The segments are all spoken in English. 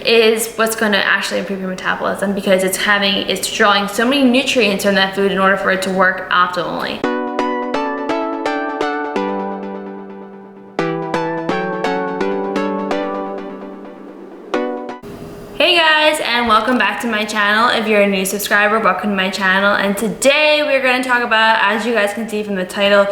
is what's going to actually improve your metabolism, because it's drawing so many nutrients from that food in order for it to work optimally. Hey guys, and welcome back to my channel. If you're a new subscriber, welcome to my channel. And today we're going to talk about, as you guys can see from the title,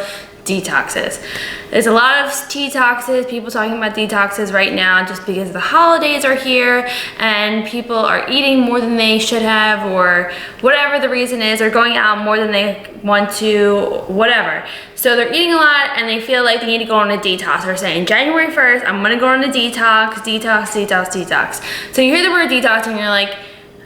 detoxes. There's a lot of detoxes, people talking about detoxes right now just because the holidays are here and people are eating more than they should have, or whatever the reason is, or going out more than they want to, whatever. So they're eating a lot and they feel like they need to go on a detox. They're saying January 1st, I'm gonna go on a detox, detox. So you hear the word detox and you're like,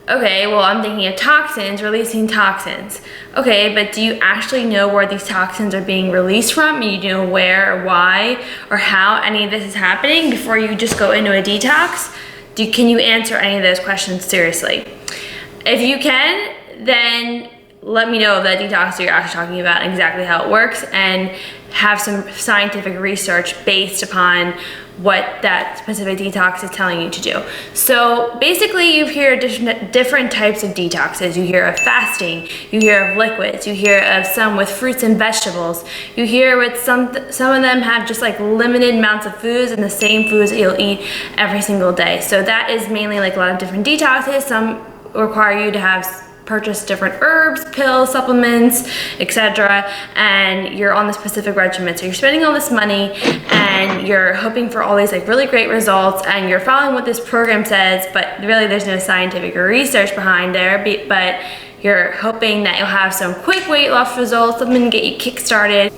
okay, well, I'm thinking of toxins, releasing toxins. Okay, but do you actually know where these toxins are being released from? And you know where or why or how any of this is happening before you just go into a detox? Can you answer any of those questions seriously? If you can, then let me know that detox you're actually talking about, exactly how it works, and have some scientific research based upon what that specific detox is telling you to do. So basically you hear different types of detoxes. You hear of fasting, you hear of liquids, you hear of some with fruits and vegetables, you hear with some of them have just like limited amounts of foods and the same foods that you'll eat every single day. So that is mainly like a lot of different detoxes. Some require you to purchase different herbs, pills, supplements, etc. And you're on the specific regimen. So you're spending all this money and you're hoping for all these like really great results, and you're following what this program says, but really there's no scientific research behind there, but you're hoping that you'll have some quick weight loss results, something to get you kick-started.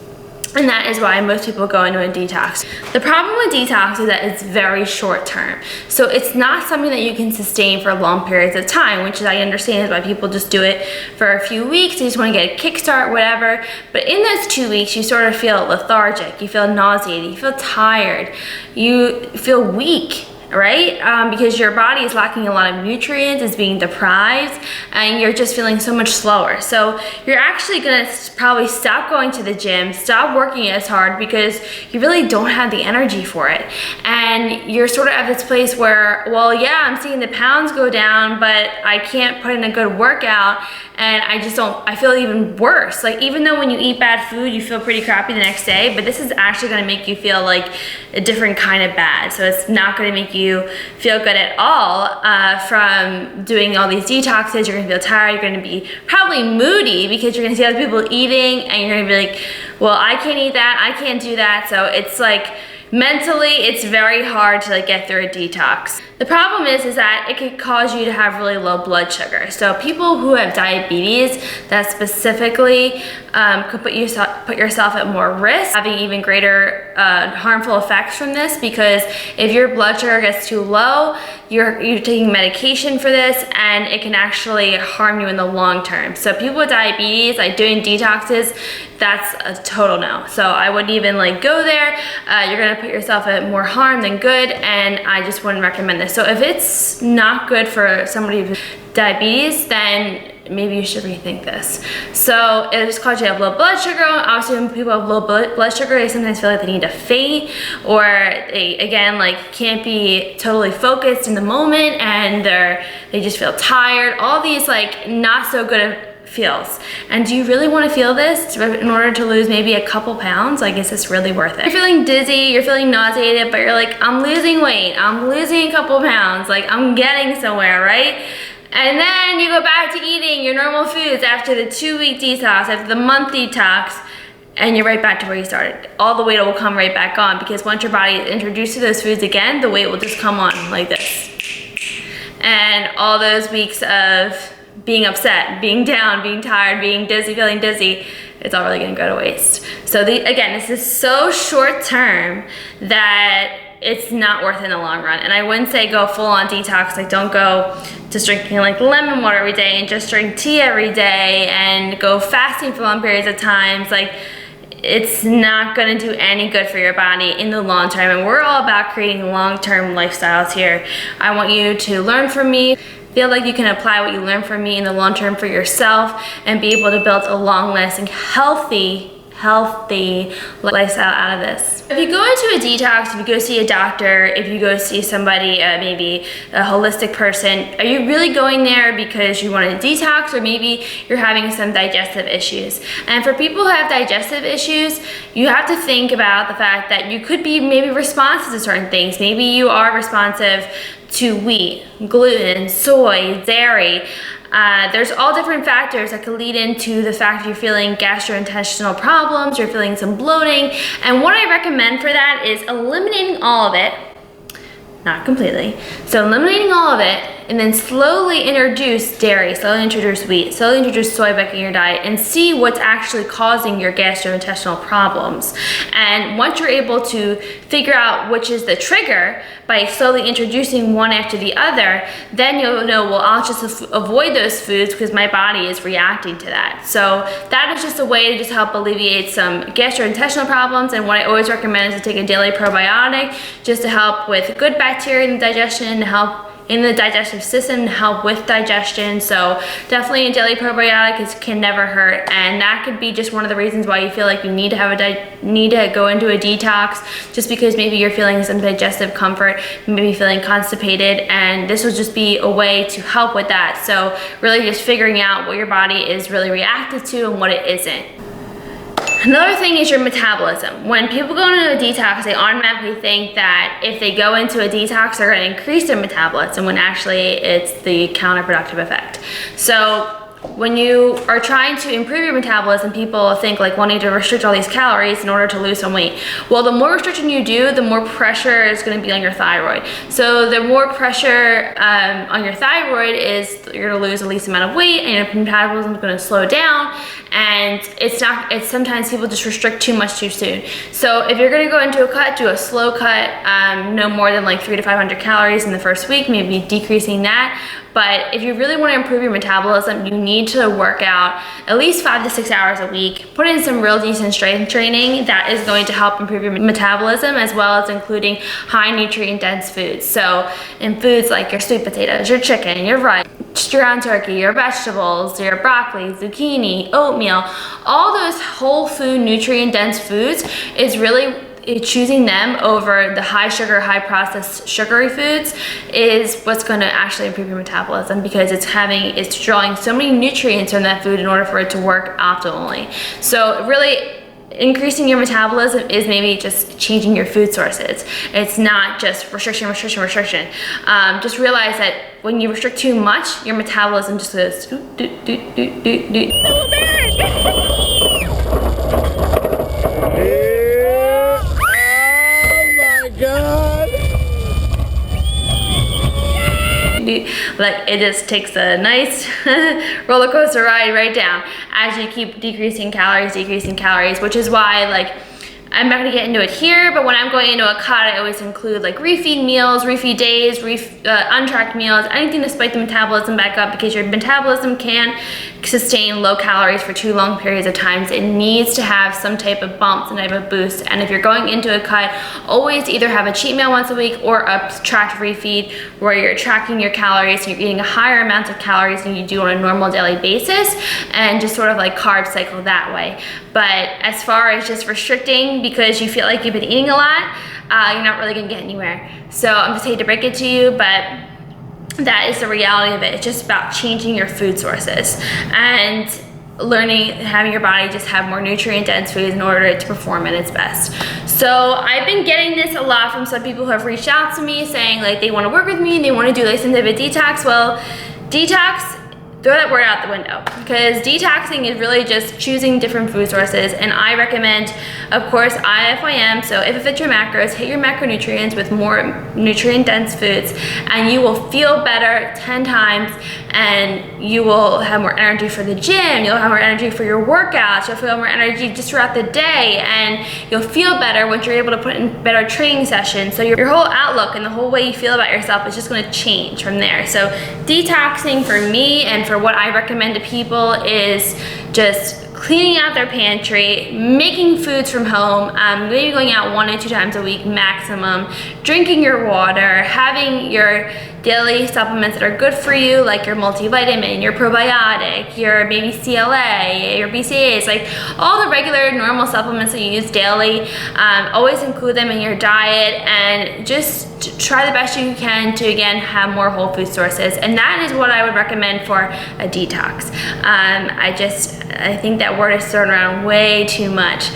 And that is why most people go into a detox. The problem with detox is that it's very short term. So it's not something that you can sustain for long periods of time, which is, I understand, is why people just do it for a few weeks. You just want to get a kickstart, whatever. But in those 2 weeks, you sort of feel lethargic, you feel nauseated, you feel tired, you feel weak, right? Because your body is lacking a lot of nutrients, it's being deprived, and you're just feeling so much slower. So you're actually gonna probably stop going to the gym, stop working as hard, because you really don't have the energy for it. And you're sort of at this place where, well, yeah, I'm seeing the pounds go down, but I can't put in a good workout, and I feel even worse. Like, even though when you eat bad food, you feel pretty crappy the next day, but this is actually gonna make you feel like a different kind of bad. So it's not gonna make you feel good at all from doing all these detoxes. You're gonna feel tired, you're gonna be probably moody because you're gonna see other people eating and you're gonna be like, well, I can't eat that, I can't do that. So it's like, mentally, it's very hard to like get through a detox. The problem is that it could cause you to have really low blood sugar. So people who have diabetes, that specifically could put yourself at more risk, having even greater harmful effects from this, because if your blood sugar gets too low, you're taking medication for this, and it can actually harm you in the long term. So people with diabetes, like doing detoxes, that's a total no. So I wouldn't even like go there. You're gonna put yourself at more harm than good, and I just wouldn't recommend this. So if it's not good for somebody with diabetes, then maybe you should rethink this. So it just causes you to have low blood sugar. Obviously, when people have low blood sugar, they sometimes feel like they need to faint, or they, again, like can't be totally focused in the moment, and they just feel tired. All these like not so good feels. And do you really want to feel this in order to lose maybe a couple pounds? Like, is this really worth it? You're feeling dizzy, you're feeling nauseated, but you're like, I'm losing weight, I'm losing a couple pounds, like I'm getting somewhere, right? And then you go back to eating your normal foods after the 2-week detox, after the month detox, and you're right back to where you started. All the weight will come right back on, because once your body is introduced to those foods again, the weight will just come on like this. And all those weeks of being upset, being down, being tired, being dizzy, feeling dizzy, it's all really gonna go to waste. So again, this is so short term that it's not worth it in the long run. And I wouldn't say go full on detox. Like, don't go just drinking like lemon water every day and just drink tea every day and go fasting for long periods of times. Like, it's not gonna do any good for your body in the long term. And we're all about creating long-term lifestyles here. I want you to learn from me, feel like you can apply what you learn from me in the long term for yourself, and be able to build a long-lasting, healthy lifestyle out of this. If you go into a detox, if you go see a doctor, if you go see somebody, maybe a holistic person, are you really going there because you want to detox, or maybe you're having some digestive issues? And for people who have digestive issues, you have to think about the fact that you could be maybe responsive to certain things. Maybe you are responsive to wheat, gluten, soy, dairy. There's all different factors that could lead into the fact you're feeling gastrointestinal problems, you're feeling some bloating. And what I recommend for that is eliminating all of it, not completely. So eliminating all of it, and then slowly introduce dairy, slowly introduce wheat, slowly introduce soy back in your diet, and see what's actually causing your gastrointestinal problems. And once you're able to figure out which is the trigger by slowly introducing one after the other, then you'll know, well, I'll just avoid those foods because my body is reacting to that. So that is just a way to just help alleviate some gastrointestinal problems. And what I always recommend is to take a daily probiotic just to help with good bacteria in the digestion, to help in the digestive system, to help with digestion. So definitely a daily probiotic can never hurt, and that could be just one of the reasons why you feel like you need to have need to go into a detox, just because maybe you're feeling some digestive comfort, maybe feeling constipated, and this will just be a way to help with that. So really just figuring out what your body is really reactive to and what it isn't. Another thing is your metabolism. When people go into a detox, they automatically think that if they go into a detox, they're going to increase their metabolism, when actually it's the counterproductive effect. So when you are trying to improve your metabolism, people think like wanting to restrict all these calories in order to lose some weight. Well, the more restriction you do, the more pressure is going to be on your thyroid. So the more pressure on your thyroid is you're going to lose the least amount of weight, and your metabolism is going to slow down. And it's sometimes people just restrict too much too soon. So if you're going to go into a cut, do a slow cut, no more than like 300 to 500 calories in the first week, maybe decreasing that. But if you really want to improve your metabolism, you need to work out at least 5 to 6 hours a week. Put in some real decent strength training that is going to help improve your metabolism, as well as including high nutrient dense foods. So in foods like your sweet potatoes, your chicken, your rice, ground turkey, your vegetables, your broccoli, zucchini, oatmeal, all those whole food nutrient dense foods is really choosing them over the high sugar, high processed sugary foods is what's going to actually improve your metabolism, because it's drawing so many nutrients from that food in order for it to work optimally. So really increasing your metabolism is maybe just changing your food sources. It's not just restriction. Just realize that when you restrict too much, your metabolism just goes like it just takes a nice roller coaster ride right down as you keep decreasing calories, which is why, like, I'm not gonna get into it here, but when I'm going into a cut, I always include like refeed meals, refeed days, untracked meals, anything to spike the metabolism back up, because your metabolism can sustain low calories for too long periods of time. It needs to have some type of bump, some type of boost. And if you're going into a cut, always either have a cheat meal once a week or a tracked refeed where you're tracking your calories and you're eating a higher amount of calories than you do on a normal daily basis, and just sort of like carb cycle that way. But as far as just restricting because you feel like you've been eating a lot, you're not really gonna get anywhere. So I'm just hate to break it to you, but that is the reality of it. It's just about changing your food sources and learning, having your body just have more nutrient dense foods in order to perform at its best. So I've been getting this a lot from some people who have reached out to me saying like they want to work with me, they want to do like some type of detox. Well, detox, throw that word out the window, because detoxing is really just choosing different food sources. And I recommend, of course, IFIM. So if it fits your macros, hit your macronutrients with more nutrient dense foods, and you will feel better 10 times, and you will have more energy for the gym, you'll have more energy for your workouts, you'll feel more energy just throughout the day, and you'll feel better once you're able to put in better training sessions. So your whole outlook and the whole way you feel about yourself is just going to change from there. So detoxing for me and for what I recommend to people is just cleaning out their pantry, making foods from home, maybe going out 1 or 2 times a week maximum, drinking your water, having your daily supplements that are good for you, like your multivitamin, your probiotic, your maybe CLA, your BCAAs, like all the regular normal supplements that you use daily. Always include them in your diet, and just try the best you can to, again, have more whole food sources. And that is what I would recommend for a detox. I think that word is thrown around way too much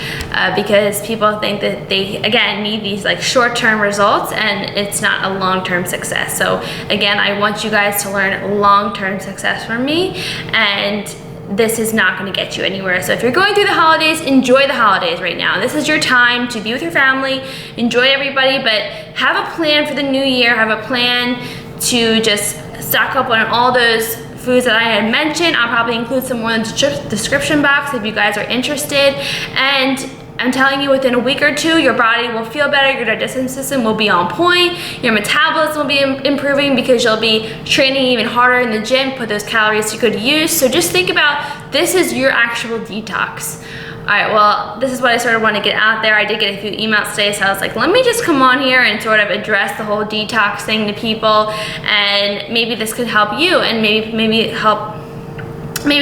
because people think that they, again, need these like short-term results, and it's not a long-term success. So again, I want you guys to learn long-term success from me, and this is not going to get you anywhere. So if you're going through the holidays, enjoy the holidays right now. This is your time to be with your family, enjoy everybody, but have a plan for the new year. Have a plan to just stock up on all those foods that I had mentioned. I'll probably include some more in the description box if you guys are interested. And I'm telling you, within a week or two, your body will feel better, your digestive system will be on point, your metabolism will be improving because you'll be training even harder in the gym, put those calories to good use. So just think about, this is your actual detox. All right, well, this is what I sort of want to get out there. I did get a few emails today, so I was like, let me just come on here and sort of address the whole detox thing to people, and maybe this could help you, and maybe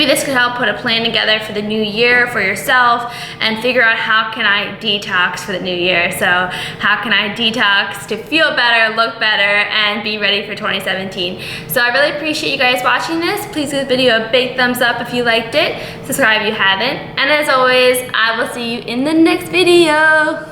this could help put a plan together for the new year for yourself and figure out, how can I detox for the new year? So how can I detox to feel better, look better, and be ready for 2017? So I really appreciate you guys watching this. Please give the video a big thumbs up if you liked it. Subscribe if you haven't. And as always, I will see you in the next video.